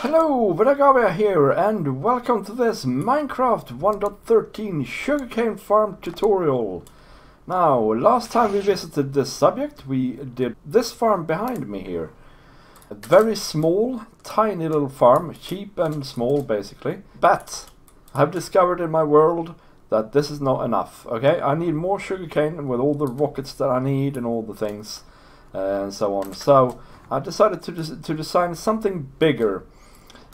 Hello, Vidargavia here, and welcome to this Minecraft 1.13 Sugarcane Farm tutorial. Now, last time we visited this subject, we did this farm behind me here. A very small, tiny little farm, cheap and small basically. But I have discovered in my world that this is not enough, okay? I need more sugarcane with all the rockets that I need and all the things and so on. So I decided to design something bigger.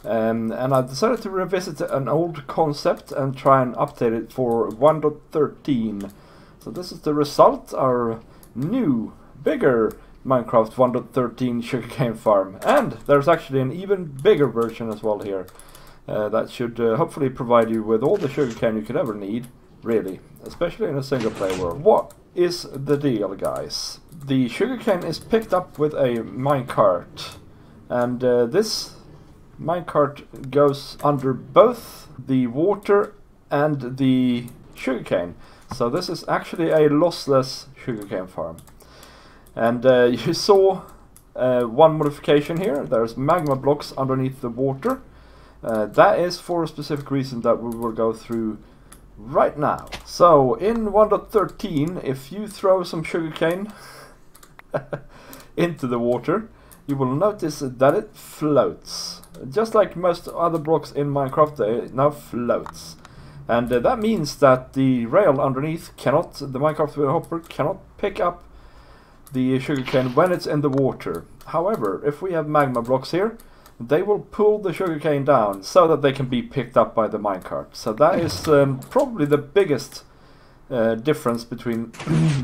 And I decided to revisit an old concept and try and update it for 1.13. So this is the result, our new, bigger Minecraft 1.13 Sugarcane Farm. And there's actually an even bigger version as well here. That should hopefully provide you with all the sugarcane you could ever need, really. Especially in a single player world. What is the deal, guys? The sugarcane is picked up with a minecart. And this minecart goes under both the water and the sugarcane. So this is actually a lossless sugarcane farm. And you saw one modification here. There's magma blocks underneath the water. That is for a specific reason that we will go through right now. So in 1.13, if you throw some sugarcane into the water, you will notice that it floats. Just like most other blocks in Minecraft, it now floats. And that means that the rail underneath cannot, the Minecraft hopper cannot pick up the sugarcane when it's in the water. However, if we have magma blocks here, they will pull the sugarcane down so that they can be picked up by the minecart. So that is probably the biggest difference between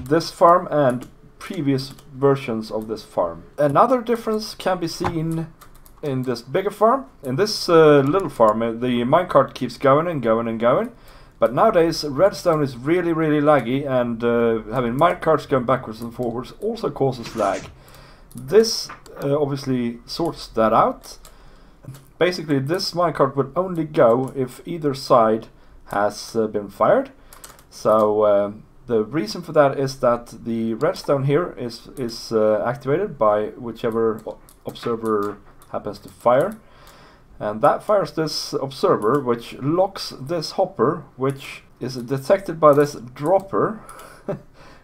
this farm and previous versions of this farm. Another difference can be seen in this bigger farm. In this little farm, the minecart keeps going and going and going. But nowadays, redstone is really laggy, and having minecarts going backwards and forwards also causes lag. This obviously sorts that out. Basically, this minecart would only go if either side has been fired. So the reason for that is that the redstone here is activated by whichever observer happens to fire, and that fires this observer, which locks this hopper, which is detected by this dropper,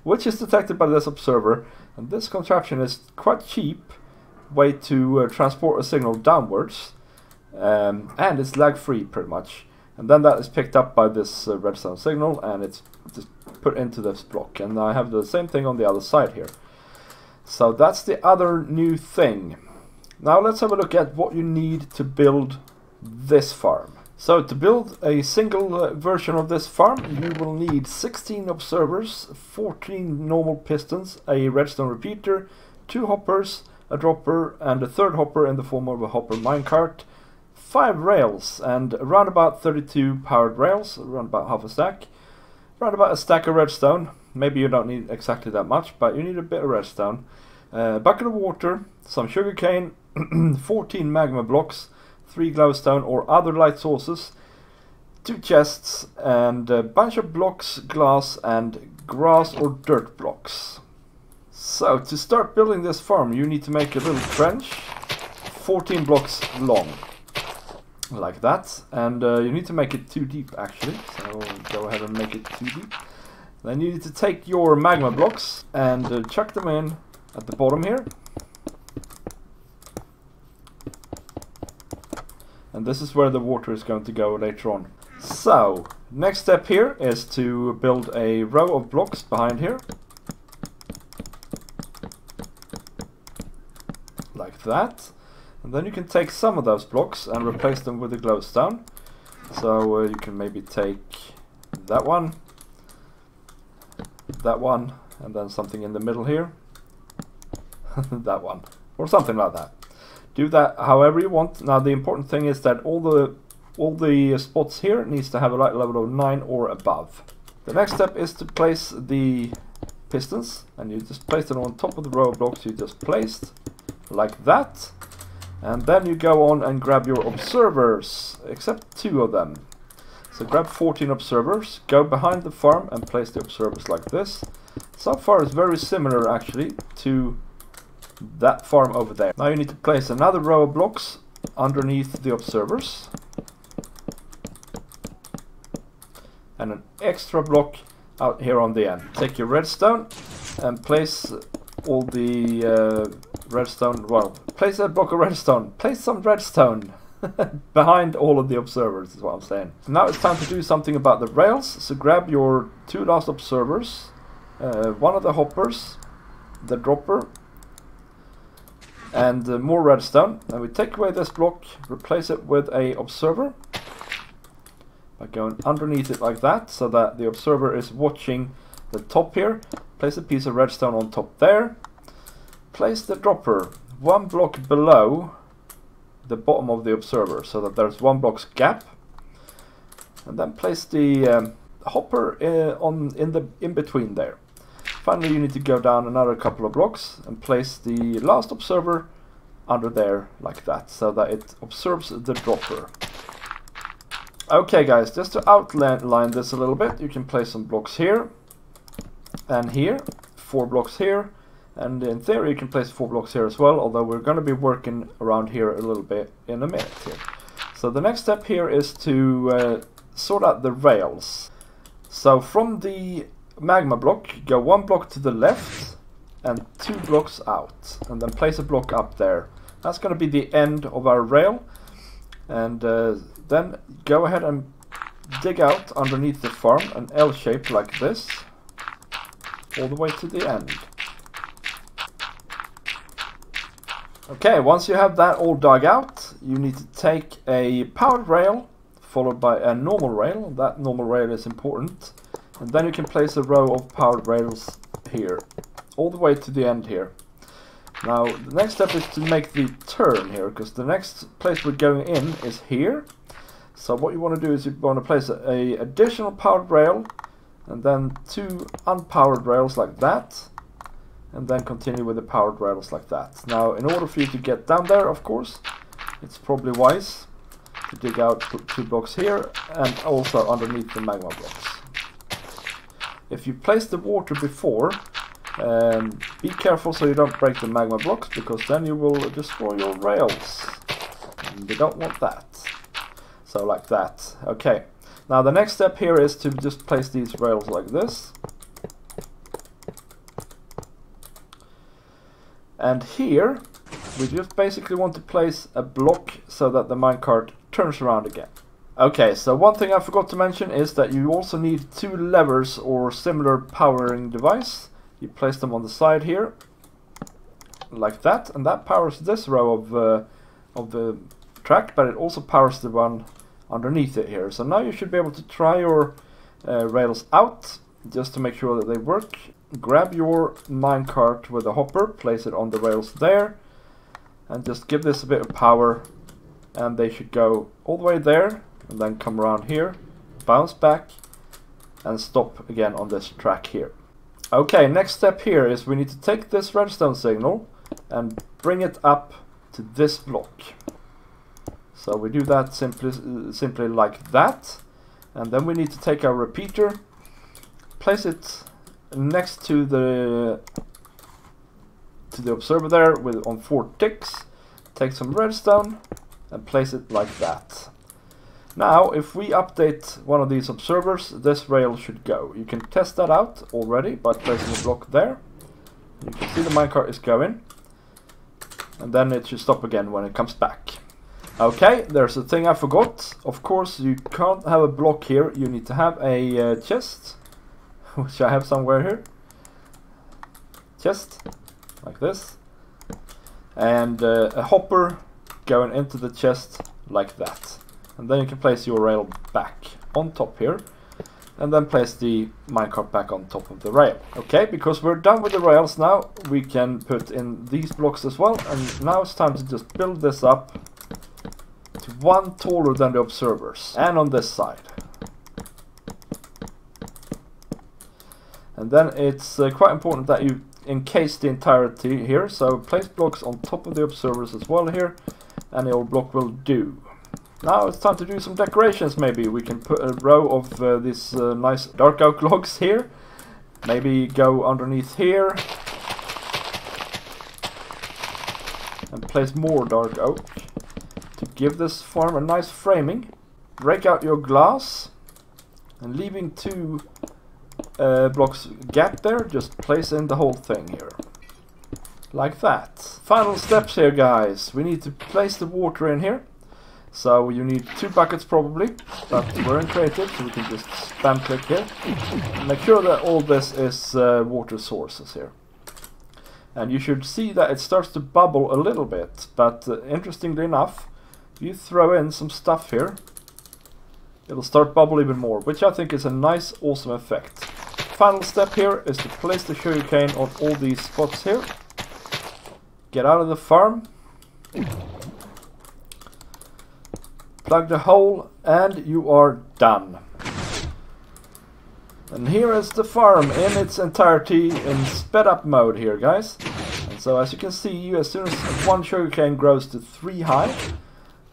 which is detected by this observer. And this contraption is quite cheap way to transport a signal downwards, and it's lag free pretty much. And then that is picked up by this redstone signal, and it's just put into this block. And I have the same thing on the other side here. So that's the other new thing. Now let's have a look at what you need to build this farm. So to build a single version of this farm, you will need 16 observers, 14 normal pistons, a redstone repeater, 2 hoppers, a dropper, and a third hopper in the form of a hopper minecart, 5 rails, and around about 32 powered rails, around about half a stack, around about a stack of redstone. Maybe you don't need exactly that much, but you need a bit of redstone, a bucket of water, some sugarcane, 14 magma blocks, 3 glowstone or other light sources, 2 chests, and a bunch of blocks, glass, and grass or dirt blocks. So to start building this farm, you need to make a little trench, 14 blocks long, like that, and you need to make it 2 deep actually, so go ahead and make it 2 deep. Then you need to take your magma blocks and chuck them in at the bottom here. And this is where the water is going to go later on. So, next step here is to build a row of blocks behind here. Like that. And then you can take some of those blocks and replace them with a glowstone. So you can maybe take that one, and then something in the middle here. That one, or something like that. Do that however you want. Now the important thing is that all the spots here needs to have a light level of 9 or above. The next step is to place the pistons, and you just place them on top of the row of blocks you just placed, like that. And then you go on and grab your observers, except 2 of them. So grab 14 observers, go behind the farm and place the observers like this. So far it's very similar actually to that farm over there. Now you need to place another row of blocks underneath the observers. And an extra block out here on the end. Take your redstone and place all the redstone, well, place a block of redstone. Place some redstone behind all of the observers is what I'm saying. Now it's time to do something about the rails. So grab your 2 last observers, one of the hoppers, the dropper, and more redstone. And we take away this block, replace it with a observer by going underneath it like that, so that the observer is watching the top here. Place a piece of redstone on top there. Place the dropper 1 block below the bottom of the observer, so that there's 1 block's gap. And then place the hopper in between there. Finally, you need to go down another couple of blocks and place the last observer under there like that, so that it observes the dropper. Okay guys, just to outline this a little bit, you can place some blocks here and here, 4 blocks here, and in theory you can place 4 blocks here as well, although we're going to be working around here a little bit in a minute here. So the next step here is to sort out the rails. So from the magma block, go 1 block to the left and 2 blocks out, and then place a block up there. That's going to be the end of our rail, and then go ahead and dig out underneath the farm an L shape like this, all the way to the end. Okay, once you have that all dug out, you need to take a powered rail followed by a normal rail. That normal rail is important. And then you can place a row of powered rails here, all the way to the end here. Now, the next step is to make the turn here, because the next place we're going in is here. So what you want to do is you want to place a additional powered rail, and then 2 unpowered rails like that, and then continue with the powered rails like that. Now, in order for you to get down there, of course, it's probably wise to dig out 2 blocks here, and also underneath the magma blocks. If you place the water before, be careful so you don't break the magma blocks, because then you will destroy your rails, and we don't want that. So like that. Okay, now the next step here is to just place these rails like this. And here we just basically want to place a block so that the minecart turns around again. Okay, so one thing I forgot to mention is that you also need 2 levers or similar powering device. You place them on the side here, like that, and that powers this row of the track, but it also powers the one underneath it here. So now you should be able to try your rails out, just to make sure that they work. Grab your minecart with a hopper, place it on the rails there, and just give this a bit of power, and they should go all the way there, and then come around here, bounce back, and stop again on this track here. Okay, next step here is we need to take this redstone signal and bring it up to this block. So we do that simply like that, and then we need to take our repeater, place it next to the observer there on 4 ticks, take some redstone and place it like that. Now if we update one of these observers, this rail should go. You can test that out already by placing a block there. You can see the minecart is going, and then it should stop again when it comes back. Okay, there's a thing I forgot. Of course you can't have a block here, you need to have a chest, which I have somewhere here. Chest, like this. And a hopper going into the chest like that. And then you can place your rail back on top here, and then place the minecart back on top of the rail. Okay, because we're done with the rails now, we can put in these blocks as well, and now it's time to just build this up to 1 taller than the observers, and on this side. And then it's quite important that you encase the entirety here, so place blocks on top of the observers as well here, and your block will do. Now it's time to do some decorations. Maybe we can put a row of these nice dark oak logs here, maybe go underneath here and place more dark oak to give this farm a nice framing. Break out your glass, and leaving 2 blocks gap there, just place in the whole thing here. Like that. Final steps here, guys. We need to place the water in here. So you need 2 buckets probably, but we're in creative, so we can just spam click here. Make sure that all this is water sources here. And you should see that it starts to bubble a little bit, but interestingly enough, if you throw in some stuff here, it'll start bubble even more, which I think is a nice, awesome effect. Final step here is to place the sugarcane on all these spots here. Get out of the farm. Plug the hole, and you are done. And here is the farm in its entirety in sped up mode here, guys. And so as you can see, as soon as 1 sugarcane grows to 3 high,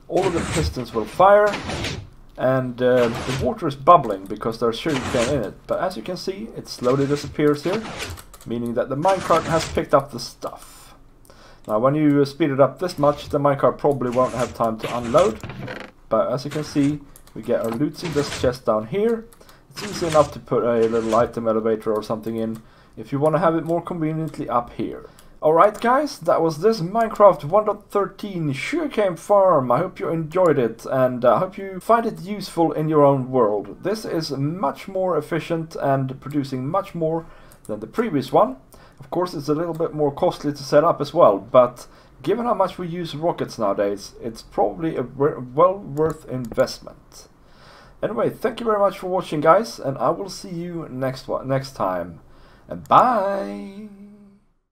all of the pistons will fire, and the water is bubbling because there's sugarcane in it. But as you can see, it slowly disappears here, meaning that the minecart has picked up the stuff. Now when you speed it up this much, the minecart probably won't have time to unload. But as you can see, we get our loot in this chest down here. It's easy enough to put a little item elevator or something in if you want to have it more conveniently up here. Alright guys, that was this Minecraft 1.13 Sugarcane Farm. I hope you enjoyed it, and I hope you find it useful in your own world. This is much more efficient and producing much more than the previous one. Of course, it's a little bit more costly to set up as well, but given how much we use rockets nowadays, it's probably a well worth investment. Anyway, thank you very much for watching, guys, and I will see you next time. And bye!